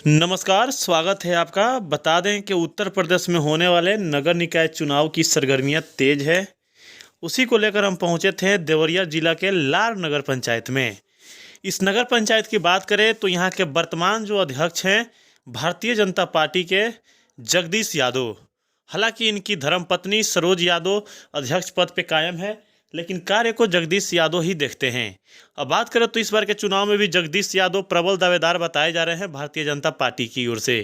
नमस्कार, स्वागत है आपका। बता दें कि उत्तर प्रदेश में होने वाले नगर निकाय चुनाव की सरगर्मियां तेज है। उसी को लेकर हम पहुंचे थे देवरिया जिला के लार नगर पंचायत में। इस नगर पंचायत की बात करें तो यहाँ के वर्तमान जो अध्यक्ष हैं भारतीय जनता पार्टी के जगदीश यादव। हालांकि इनकी धर्मपत्नी सरोज यादव अध्यक्ष पद पे कायम है, लेकिन कार्य को जगदीश यादव ही देखते हैं। अब बात करें तो इस बार के चुनाव में भी जगदीश यादव प्रबल दावेदार बताए जा रहे हैं भारतीय जनता पार्टी की ओर से,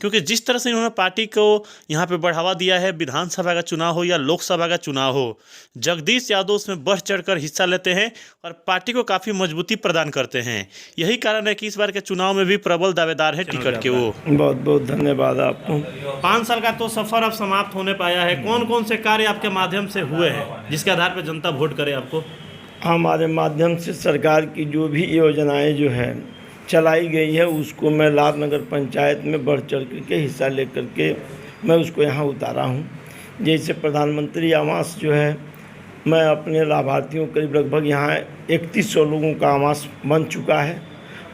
क्योंकि जिस तरह से इन्होंने पार्टी को यहाँ पे बढ़ावा दिया है, विधानसभा का चुनाव हो या लोकसभा का चुनाव हो, जगदीश यादव उसमें बढ़ चढ़कर हिस्सा लेते हैं और पार्टी को काफ़ी मजबूती प्रदान करते हैं। यही कारण है कि इस बार के चुनाव में भी प्रबल दावेदार है टिकट के वो। बहुत बहुत धन्यवाद आपको। 5 साल का तो सफर अब समाप्त होने पाया है। कौन कौन से कार्य आपके माध्यम से हुए हैं जिसके आधार पर जनता वोट करे आपको? हमारे माध्यम से सरकार की जो भी योजनाएं जो है चलाई गई है उसको मैं लार नगर पंचायत में बढ़ चढ़ करके हिस्सा लेकर के मैं उसको यहाँ उतारा हूँ। जैसे प्रधानमंत्री आवास जो है, मैं अपने लाभार्थियों करीब लगभग यहाँ 3100 लोगों का आवास बन चुका है।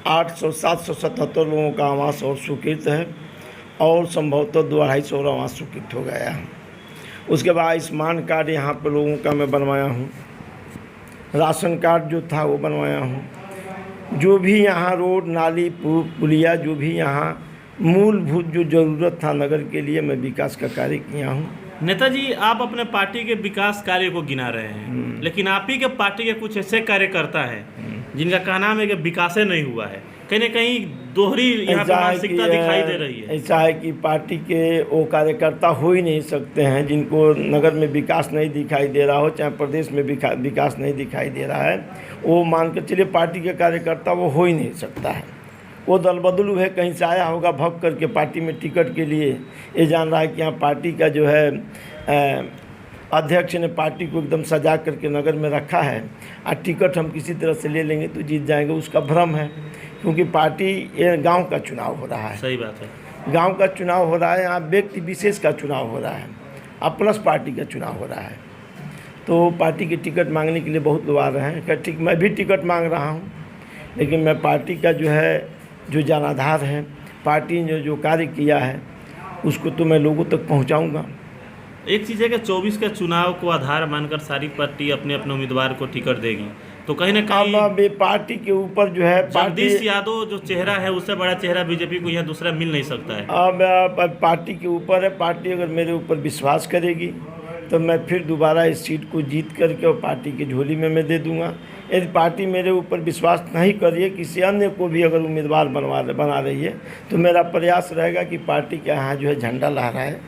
777 लोगों का आवास और स्वीकृत है और संभवतः 200-250 आवास स्वीकृत हो गया है। उसके बाद आयुष्मान कार्ड यहाँ पर लोगों का मैं बनवाया हूँ। राशन कार्ड जो था वो बनवाया हूँ। जो भी यहाँ रोड नाली पुलिया जो भी यहाँ मूलभूत जो ज़रूरत था नगर के लिए, मैं विकास का कार्य किया हूँ। नेताजी, आप अपने पार्टी के विकास कार्य को गिना रहे हैं, लेकिन आप ही के पार्टी के कुछ ऐसे कार्यकर्ता हैं जिनका कहना है कि विकास नहीं हुआ है। कहीं न कहीं दोहरी यहाँ पे मानसिकता दिखाई दे रही है। ऐसा है कि पार्टी के वो कार्यकर्ता हो ही नहीं सकते हैं जिनको नगर में विकास नहीं दिखाई दे रहा हो, चाहे प्रदेश में विकास नहीं दिखाई दे रहा है, वो मान कर चलिए पार्टी के कार्यकर्ता वो हो ही नहीं सकता है। वो दल बदलू है, कहीं से आया होगा भग करके पार्टी में टिकट के लिए। ये जान रहा है कि यहाँ पार्टी का जो है अध्यक्ष ने पार्टी को एकदम सजा करके नगर में रखा है और टिकट हम किसी तरह से ले लेंगे तो जीत जाएंगे, उसका भ्रम है। क्योंकि पार्टी ये गांव का चुनाव हो रहा है। सही बात है, गांव का चुनाव हो रहा है, यहाँ व्यक्ति विशेष का चुनाव हो रहा है, अब प्लस पार्टी का चुनाव हो रहा है। तो पार्टी की टिकट मांगने के लिए बहुत लोग आ रहे हैं। क्या ठीक, मैं भी टिकट मांग रहा हूँ, लेकिन मैं पार्टी का जो है जो जनाधार है, पार्टी ने जो कार्य किया है उसको तो मैं लोगों तक पहुँचाऊँगा। एक चीज़ है कि 24 के चुनाव को आधार मानकर सारी पार्टी अपने अपने उम्मीदवार को टिकट देगी, तो कहीं ना कहीं अब पार्टी के ऊपर जो है जगदीश यादव जो चेहरा है उससे बड़ा चेहरा बीजेपी को यहाँ दूसरा मिल नहीं सकता है। अब पार्टी के ऊपर है। पार्टी अगर मेरे ऊपर विश्वास करेगी तो मैं फिर दोबारा इस सीट को जीत करके और पार्टी की झोली में मैं दे दूंगा। यदि पार्टी मेरे ऊपर विश्वास नहीं कर रही है, किसी अन्य को भी अगर उम्मीदवार बना रही है, तो मेरा प्रयास रहेगा कि पार्टी के यहाँ जो है झंडा लहराए,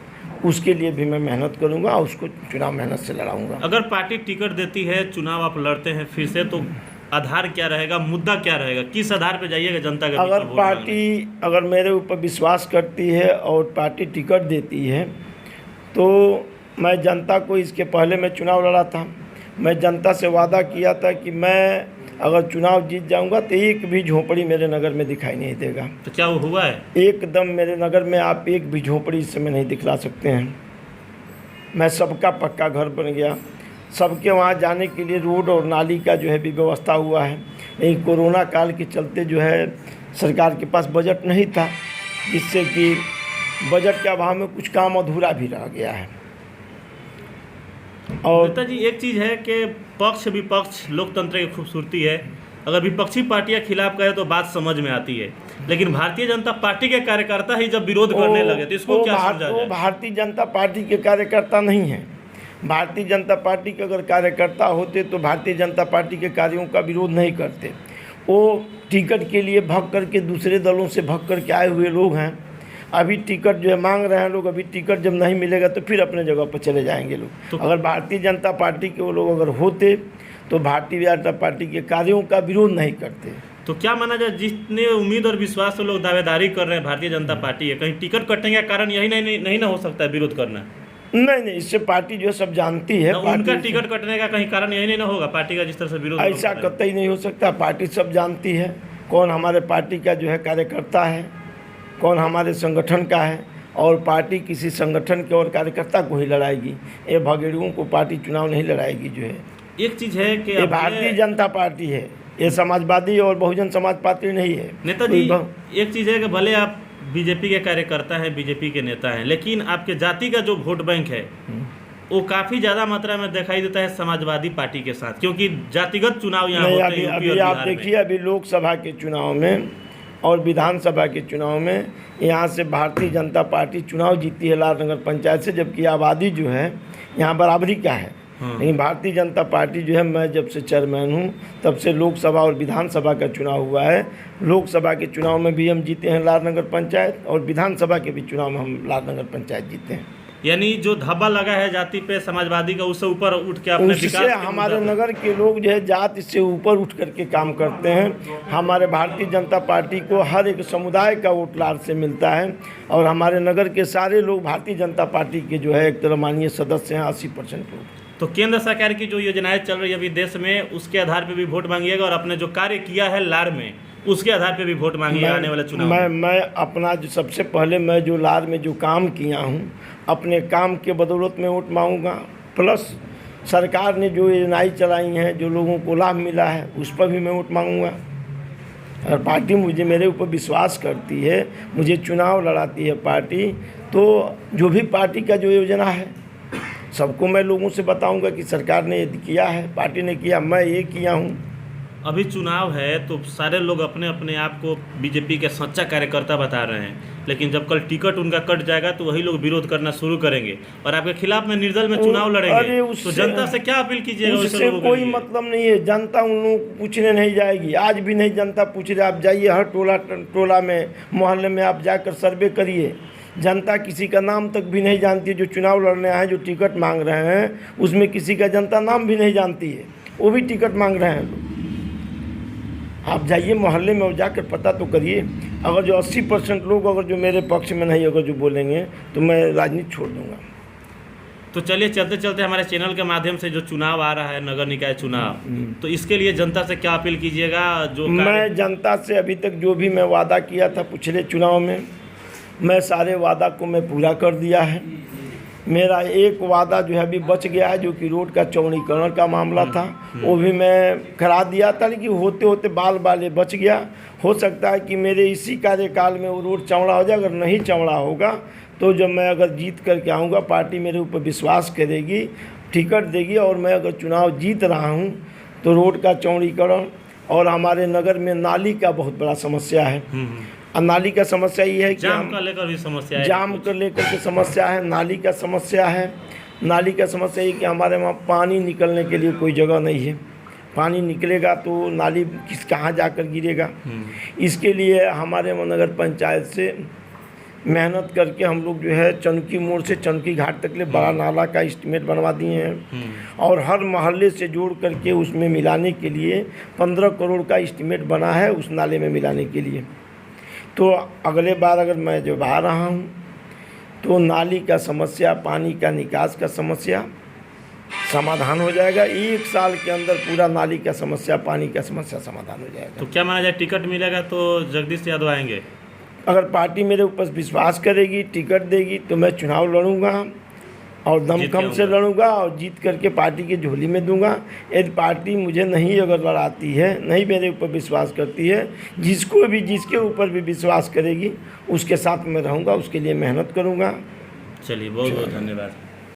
उसके लिए भी मैं मेहनत करूंगा और उसको चुनाव मेहनत से लड़ाऊंगा। अगर पार्टी टिकट देती है, चुनाव आप लड़ते हैं फिर से, तो आधार क्या रहेगा, मुद्दा क्या रहेगा, किस आधार पे जाइएगा जनता का? अगर पार्टी अगर मेरे ऊपर विश्वास करती है और पार्टी टिकट देती है तो मैं जनता को, इसके पहले मैं चुनाव लड़ा था, मैं जनता से वादा किया था कि मैं अगर चुनाव जीत जाऊंगा तो एक भी झोपड़ी मेरे नगर में दिखाई नहीं देगा। तो क्या वो हुआ है? एकदम मेरे नगर में आप एक भी झोपड़ी इस समय नहीं दिखला सकते हैं। मैं सबका पक्का घर बन गया, सबके वहाँ जाने के लिए रोड और नाली का जो है भी व्यवस्था हुआ है। लेकिन कोरोना काल के चलते जो है सरकार के पास बजट नहीं था, जिससे कि बजट के अभाव में कुछ काम अधूरा भी रह गया है। और नेताजी, एक चीज़ है कि पक्ष विपक्ष लोकतंत्र की खूबसूरती है। अगर विपक्षी पार्टियां खिलाफ करें तो बात समझ में आती है, लेकिन भारतीय जनता पार्टी के कार्यकर्ता ही जब विरोध करने लगे तो इसको क्या समझा जाए? भारतीय जनता पार्टी के कार्यकर्ता नहीं हैं। भारतीय जनता पार्टी के अगर कार्यकर्ता होते तो भारतीय जनता पार्टी के कार्यों का विरोध नहीं करते। वो टिकट के लिए भग करके दूसरे दलों से भग करके आए हुए लोग हैं। अभी टिकट जो है मांग रहे हैं लोग, अभी टिकट जब नहीं मिलेगा तो फिर अपने जगह पर चले जाएंगे लोग। तो अगर भारतीय जनता पार्टी के वो लोग अगर होते तो भारतीय जनता पार्टी के कार्यों का विरोध नहीं करते। तो क्या माना जाए, जितने उम्मीद और विश्वास से लोग दावेदारी कर रहे हैं भारतीय जनता पार्टी है, कहीं टिकट कटने का कारण यही नहीं ना हो सकता है विरोध करना? नहीं, इससे पार्टी जो है सब जानती है। उनका टिकट कटने का कहीं कारण यही नहीं ना होगा पार्टी का जिस तरह से विरोध? ऐसा कतई नहीं हो सकता। पार्टी सब जानती है कौन हमारे पार्टी का जो है कार्यकर्ता है, कौन हमारे संगठन का है, और पार्टी किसी संगठन के और कार्यकर्ता को ही लड़ाएगी। ये भगेड़ुओं को पार्टी चुनाव नहीं लड़ाएगी। जो है एक चीज़ है कि ये भारतीय जनता पार्टी है, ये समाजवादी और बहुजन समाज पार्टी नहीं है। नेताजी, एक चीज़ है कि भले आप बीजेपी के कार्यकर्ता हैं, बीजेपी के नेता हैं, लेकिन आपके जाति का जो वोट बैंक है वो काफ़ी ज़्यादा मात्रा में दिखाई देता है समाजवादी पार्टी के साथ, क्योंकि जातिगत चुनाव यहाँ नहीं, होते हैं यूपी अभी और आप बिहार में। देखिए, अभी लोकसभा के चुनाव में और विधानसभा के चुनाव में यहाँ से भारतीय जनता पार्टी चुनाव जीती है लाल नगर पंचायत से, जबकि आबादी जो है यहाँ बराबरी का है। लेकिन भारतीय जनता पार्टी जो है, मैं जब से चेयरमैन हूँ तब से लोकसभा और विधानसभा का चुनाव हुआ है। लोकसभा के चुनाव में भी हम जीते हैं लाल नगर पंचायत, और विधानसभा के भी चुनाव में हम लाल नगर पंचायत जीते हैं। यानी जो धब्बा लगा है जाति पे समाजवादी का, उससे ऊपर उठ के अपने उससे विकास के हमारे मुद्दा नगर के लोग जो है जाति से ऊपर उठ करके काम करते हैं। हमारे भारतीय जनता पार्टी को हर एक समुदाय का वोट लाभ से मिलता है, और हमारे नगर के सारे लोग भारतीय जनता पार्टी के जो है एक तरह माननीय सदस्य हैं, 80% लोग। तो केंद्र सरकार की जो योजनाएं चल रही है अभी देश में, उसके आधार पे भी वोट मांगिएगा, और आपने जो कार्य किया है लार में उसके आधार पे भी वोट मांगिएगा आने वाले चुनाव में। मैं अपना जो सबसे पहले मैं जो लार में जो काम किया हूँ, अपने काम के बदौलत में वोट मांगूंगा, प्लस सरकार ने जो योजनाएं चलाई हैं, जो लोगों को लाभ मिला है, उस पर भी मैं वोट मांगूंगा। अगर पार्टी मुझे मेरे ऊपर विश्वास करती है, मुझे चुनाव लड़ाती है पार्टी, तो जो भी पार्टी का जो योजना है सबको मैं लोगों से बताऊंगा कि सरकार ने ये किया है, पार्टी ने किया, मैं ये किया हूँ। अभी चुनाव है तो सारे लोग अपने अपने आप को बीजेपी के सच्चा कार्यकर्ता बता रहे हैं, लेकिन जब कल टिकट उनका कट जाएगा तो वही लोग विरोध करना शुरू करेंगे और आपके खिलाफ में निर्दल में चुनाव लड़ेंगे। तो जनता से क्या अपील कीजिएगा? उससे कोई मतलब नहीं है, जनता उन लोगों को पूछने नहीं जाएगी। आज भी नहीं जनता पूछ रही। आप जाइए हर टोला में, मोहल्ले में आप जाकर सर्वे करिए, जनता किसी का नाम तक भी नहीं जानती है। जो चुनाव लड़ने आए, जो टिकट मांग रहे हैं, उसमें किसी का जनता नाम भी नहीं जानती है, वो भी टिकट मांग रहे हैं लोग। आप जाइए मोहल्ले में और जाकर पता तो करिए। अगर जो 80% लोग अगर जो मेरे पक्ष में नहीं अगर जो बोलेंगे तो मैं राजनीति छोड़ दूंगा। तो चलिए, चलते चलते हमारे चैनल के माध्यम से जो चुनाव आ रहा है, नगर निकाय चुनाव, तो इसके लिए जनता से क्या अपील कीजिएगा? जो मैं जनता से अभी तक जो भी मैं वादा किया था पिछले चुनाव में, मैं सारे वादा को मैं पूरा कर दिया है। मेरा एक वादा जो है अभी बच गया है, जो कि रोड का चौड़ीकरण का मामला था, वो भी मैं करा दिया था, लेकिन होते होते बाल बच गया। हो सकता है कि मेरे इसी कार्यकाल में वो रोड चौड़ा हो जाए। अगर नहीं चौड़ा होगा तो जब मैं अगर जीत करके आऊँगा, पार्टी मेरे ऊपर विश्वास करेगी, टिकट देगी, और मैं अगर चुनाव जीत रहा हूँ तो रोड का चौड़ीकरण, और हमारे नगर में नाली का बहुत बड़ा समस्या है। नाली का समस्या ये है कि जाम का लेकर भी समस्या है, जाम को लेकर के समस्या है, नाली का समस्या है। नाली का समस्या ये कि हमारे वहाँ पानी निकलने के लिए कोई जगह नहीं है। पानी निकलेगा तो नाली कहाँ जाकर गिरेगा। इसके लिए हमारे नगर पंचायत से मेहनत करके हम लोग जो है चनकी मोड़ से चनकी घाट तक ले बड़ा नाला का एस्टीमेट बनवा दिए हैं, और हर मोहल्ले से जोड़ करके उसमें मिलाने के लिए 15 करोड़ का एस्टीमेट बना है उस नाले में मिलाने के लिए। तो अगले बार अगर मैं जब आ रहा हूँ तो नाली का समस्या, पानी का निकास का समस्या समाधान हो जाएगा। 1 साल के अंदर पूरा नाली का समस्या, पानी का समस्या समाधान हो जाएगा। तो क्या माना जाए, टिकट मिलेगा तो जगदीश यादव आएंगे? अगर पार्टी मेरे ऊपर विश्वास करेगी, टिकट देगी, तो मैं चुनाव लड़ूंगा और दमखम से लड़ूंगा और जीत करके पार्टी की झोली में दूंगा। यदि पार्टी मुझे नहीं अगर लड़ाती है, नहीं मेरे ऊपर विश्वास करती है, जिसके ऊपर भी विश्वास करेगी उसके साथ मैं रहूंगा, उसके लिए मेहनत करूंगा। चलिए, बहुत बहुत धन्यवाद।